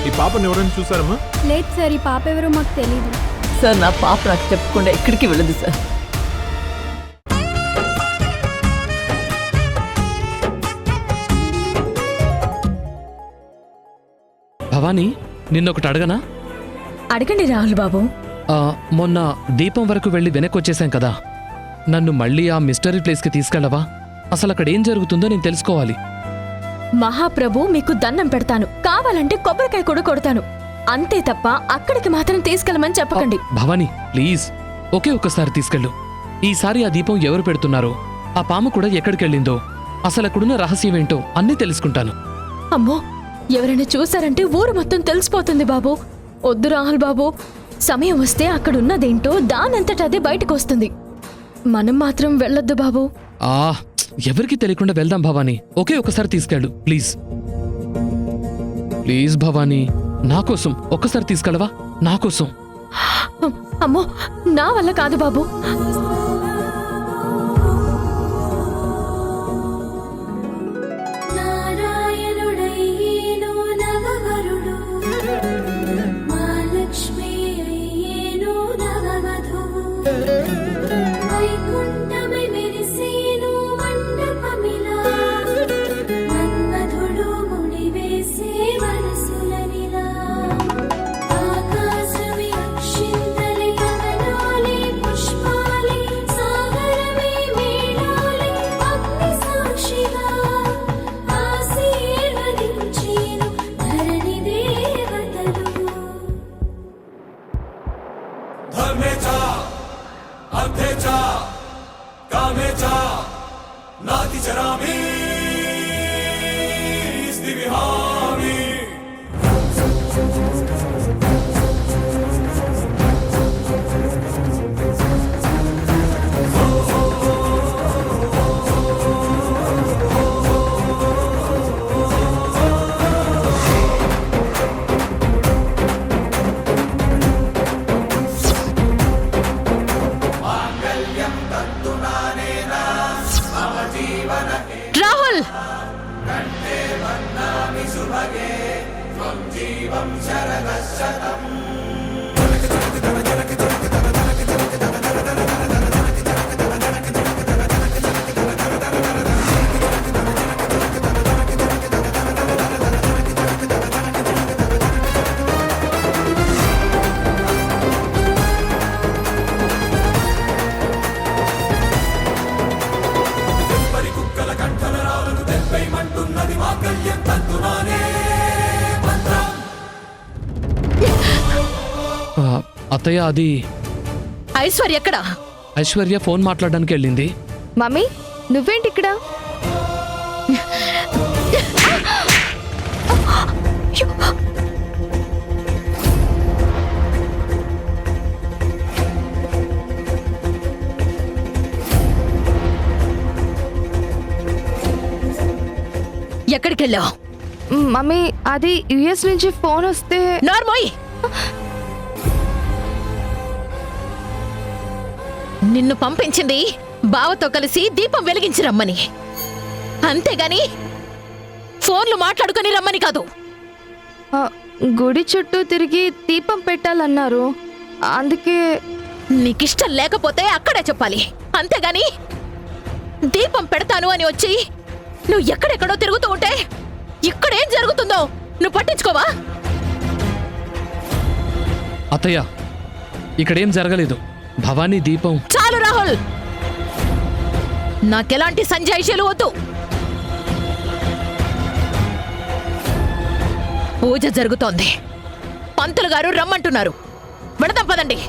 ఈ పాపని ఎవరైనా చూసారమ్మా? లేదు సార్, ఈ పాప ఎవరో మాకు తెలీదు సార్. నా పాప నాకు చెప్పకుండా ఎక్కడికి వెళ్ళదు సార్. భవానీ, నిన్నొకటి అడగనా? అడగండి రాహుల్ బాబు. మొన్న దీపం వరకు వెళ్ళి వెనక్కి వచ్చేసాం కదా, నన్ను మళ్ళీ ఆ మిస్టరీ ప్లేస్కి తీసుకెళ్ళవా? అసలు అక్కడ ఏం జరుగుతుందో నేను తెలుసుకోవాలి. మహాప్రభు మీకు దండం పెడతాను, కావాలంటే కొబ్బరికాయ కూడా కొడతాను, అంతే తప్ప అక్కడికి మాత్రం తీసుకెళ్ళమని చెప్పకండి. భవానీ ప్లీజ్, ఒకే ఒక్కసారి తీసుకెళ్ళు. ఈసారి ఆ దీపం ఎవరు పెడుతున్నారో, ఆ పాము కూడా ఎక్కడికెళ్ళిందో, అసలు అక్కడున్న రహస్యం ఏంటో అన్నీ తెలుసుకుంటాను. అమ్మో, ఎవరైనా చూసారంటే ఊరు మొత్తం తెలిసిపోతుంది బాబు. వద్దు రాహుల్ బాబు, సమయం వస్తే అక్కడున్నదేంటో దానంతట అదే బయటకు వస్తుంది. మనం మాత్రం వెళ్ళొద్దు బాబు. ఎవరికి తెలియకుండా వెళ్దాం భవానీ. ఒకే ఒకసారి తీసుకెళ్ళు ప్లీజ్. ప్లీజ్ భవానీ, నా కోసం ఒక్కసారి తీసుకెళ్ళవా? నా కోసం. అమ్మో, నా వల్ల కాదు బాబు. రాహుల్, అత్తయ్య, అది ఐశ్వర్య ఎక్కడా? ఐశ్వర్య ఫోన్ మాట్లాడడానికి వెళ్ళింది. మమ్మీ, నువ్వేంటి ఇక్కడ? ఎక్కడికి వెళ్ళావు? మమ్మీ, అది యుఎస్ నుంచి ఫోన్ వస్తే. నార్మోయ్, నిన్ను పంపించింది బావతో కలిసి దీపం వెలిగించి రమ్మని, అంతేగాని ఫోన్లు మాట్లాడుకొని రమ్మని కాదు. గుడి చుట్టూ తిరిగి దీపం పెట్టాలన్నారు, అందుకే. నీకిష్టం లేకపోతే అక్కడే చెప్పాలి, అంతేగాని దీపం పెడతాను అని వచ్చి నువ్వు ఎక్కడెక్కడో తిరుగుతూ ఉంటే ఇక్కడేం జరుగుతుందో నువ్వు పట్టించుకోవా? అత్తయ్య, ఇక్కడేం జరగలేదు. భవానీ దీపం. చాలు రాహుల్, నాకెలాంటి సంజాయిషీలు వద్దు. పూజ జరుగుతోంది, పంతులు గారు రమ్మంటున్నారు, వెళదాం పదండి.